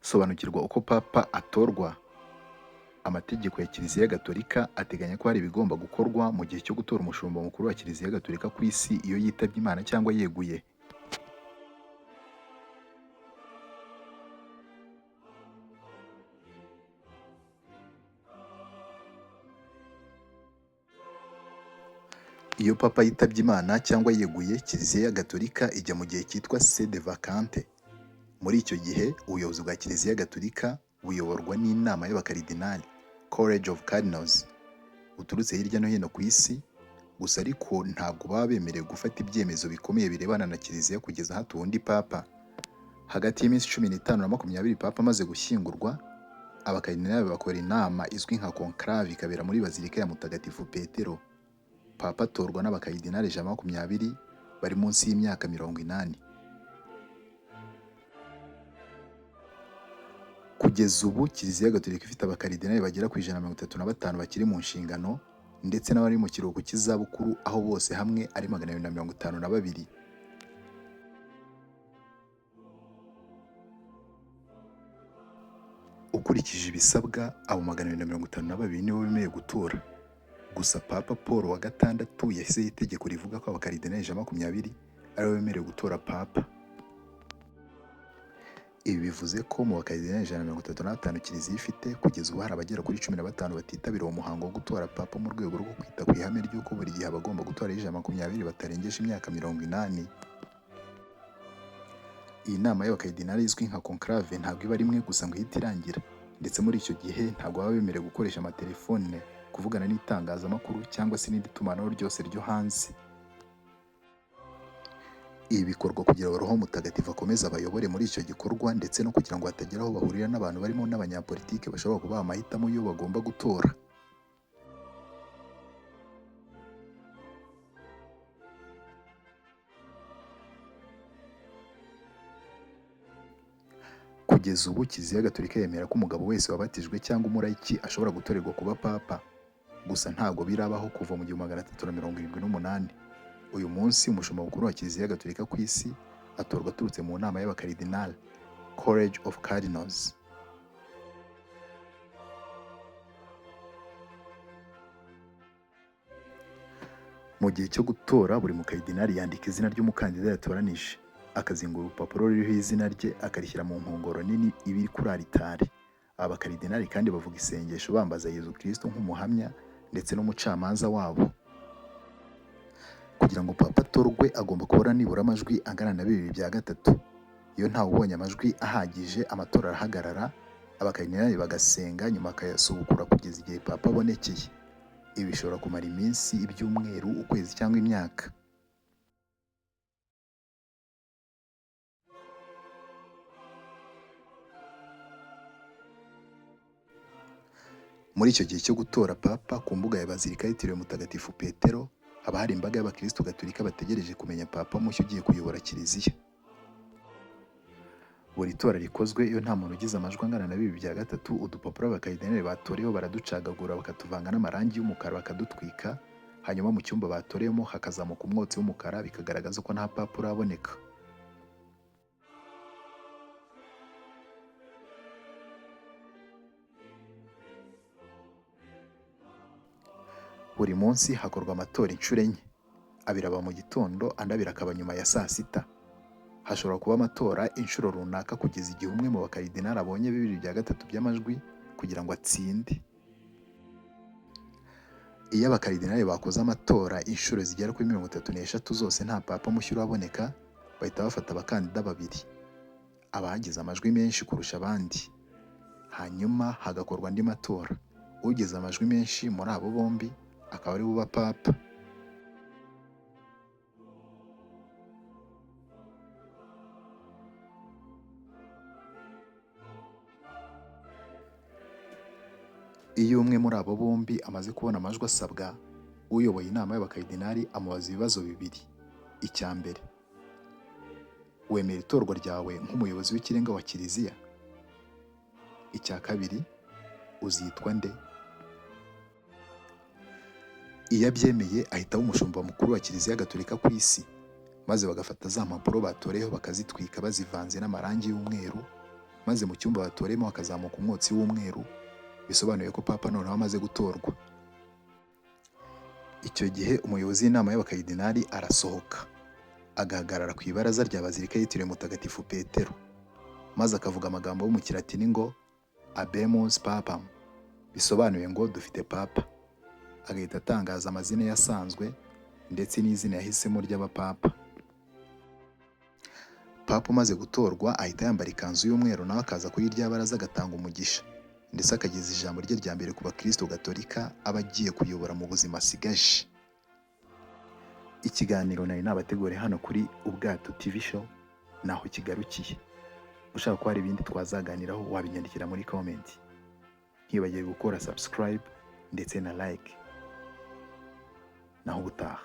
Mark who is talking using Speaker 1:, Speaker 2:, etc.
Speaker 1: Sobanukirwa uko papa atorwa. Amategeko ya Kiliziya Gatolika ateganya ko hari ibigomba gukorwa mu gihe cyo gutora umushumba mukuru wa Kiliziya Gatolika ku isi iyo yitabye Imana cyangwa yeguye. Iyo papa yitabye Imana cyangwa yeguye, Kiliziya Gatolika ijya mu gihe cyitwa sede vacante. Muri icyo gihe ubuyobozi bwa Kiliziya Gatolika buyoborwa n'inama y'abakaridinali, College of Cardinals, buturutse hirya no hino ku isi. Gusa ariko ntabwo baba bemerewe gufata ibyemezo bikomeye birebana na Kiliziya kugeza hatowe undi papa. Hagati y'iminsi 15 na 20 papa amaze gushyingurwa, abakaridinali bakora inama izwi nka conclave ikabera muri Bazilika ya Mutagatifu Petero. Papa atorwa n'abakaridinali 120 bari munsi y'imyaka 80. Kugeza ubu Kiliziya Gatolika ifite abakaridinali bagera ku 135 bakiri mu nshingano, ndetse n'abari mu kiruhuko cy'izabukuru, aho bose hamwe ari 252. Ukurikije ibisabwa, abo 252 nibo bemerewe gutora. Gusa Papa Paul wa gatandatu yashyizeho itegeko rivuga ko abakaridinali 20 aribo bemerewe gutora papa. Ibi bivuze ko mu bakaridinali 135 Kiliziya ifite, kugeza ubu hari abagera kuri 15 batitabira uwo muhango wo gutora papa mu rwego rwo kwita ku ihame ry'uko buri gihe abagomba gutora ari 120 batarengeje imyaka 80. Iyi nama y'abakaridinali izwi nka conclave ntabwo iba rimwe gusa ngo ihite irangira, ndetse muri icyo gihe ntabwo baba bemerewe gukoresha amatelefone, kuvugana n'itangazamakuru cyangwa se n'irindi tumanaho ryose ryo hanze. Ibi bikorwa kugira ngo Roho Mutagatifu akomeze abayobore muri icyo gikorwa, ndetse no kugira ngo hatagira aho bahurira n'abantu barimo n'abanyapolitike bashobora kubaha amahitamo yo bagomba gutora. Kugeza ubu Kiliziya Gatolika yemera ko umugabo wese wabatijwe cyangwa umurayiki ashobora gutorerwa kuba papa. Gusa ntabwo birabaho kuva mu 1378. Uyu munsi umushumba mukuru wa Kiliziya Gatolika ku isi atorwa aturutse mu nama y'abakaridinali, College of Cardinals. Mu gihe cyo gutora, buri mukaridinali yandika izina ry'umukandida yatoranije, akazingura urupapuro ruriho izina rye akarishyira mu nkongoro nini iba iri kuri alitari. Abakaridinali kandi bavuga isengesho bambaza Yezu Kristo nk'umuhamya ndetse n'umucamanza wabo. Kugira ngo papa atorwe agomba kubura nibura amajwi angana na 2/3. Iyo ntawe ubonye amajwi ahagije, amatora arahagarara, abakaridinali bagasenga, nyuma akayasubukura kugeza igihe papa abonekeye. Ibi bishobora kumara iminsi, ibyumweru, ukwezi cyangwa imyaka. Muri icyo gihe cyo gutora papa, ku mbuga ya Bazilika yitiriwe Mutagatifu Petero haba hari imbaga y'abakristo Gatolika bategereje kumenya papa mushya ugiye kuyobora Kiliziya. Buri tora rikozwe, iyo nta muntu ugize amajwi angana na 2/3, udupapuro abakaridinali batoreyeho baradуcagagura bakatuvanga n'amarangi y'umukara bakadutwika, hanyuma mu cyumba batoreyemo hakazamuka umwotsi w'umukara, bikagaragaza ko nta papa uraboneka. Buri munsi hakorwa amatora inshuro enye, abiri aba mu gitondo, andi abiri akaba nyuma ya saa sita. Hashobora kuba amatora inshuro runaka kugeza igihe umwe mu bakaridinali abonye 2/3 by'amajwi kugira ngo atsinde. Iyo abakaridinali bakoze amatora inshuro zigera kuri 33 zose nta papa mushya uraboneka, bahita bafata abakandida babiri, abagize amajwi menshi kurusha abandi. Hanyuma hagakorwa andi matora, ugize amajwi menshi muri abo bombi akaba ari buba papa. Iyo umwe muri abo bombi amaze kubona amajwi asabwa, uyoboye inama y'abakaridinali amubaza ibibazo bibiri. Icya mbere, wemera itorwa ryawe nk'umuyobozi w'ikirenga wa Kiliziya? Icya kabiri, uzitwa nde? Iyo abyemeye ahita aba umushumba mukuru wa Kiliziya Gatolika ku isi, maze bagafata za mpapuro batoreyeho bakazitwika bazivanze n'amarangi y'umweru, maze mu cyumba batoremo hakazamuka umwotsi w'umweru, bisobanuye ko papa noneho amaze gutorwa. Icyo gihe umuyobozi w'inama y'abakardinali arasohoka, agahagarara ku ibaraza rya bazilika yitiriwe mutagatifu Petero, maze akavuga amagambo yo mu kilatini ngo Habemus Papam, bisobanuye ngo dufite papa. Agahita atangaza amazina ye asanzwe ndetse n'izina yahisemo ry'abapapa. Papa umaze gutorwa ahita yambara ikanzu y'umweru, nawe akaza kuri rya baraza agatanga umugisha, ndetse akageza ijambo rye rya mbere ku bakristo gatolika aba agiye kuyobora mu buzima asigaje. Ikiganiro nari nabateguriye hano kuri Ubwato TV show naho kigarukiye. Ushaka ko hari ibindi twazaganiraho wabinyandikira muri comment. Ntibagiwe gukora subscribe ndetse na like. Naho ubutaha.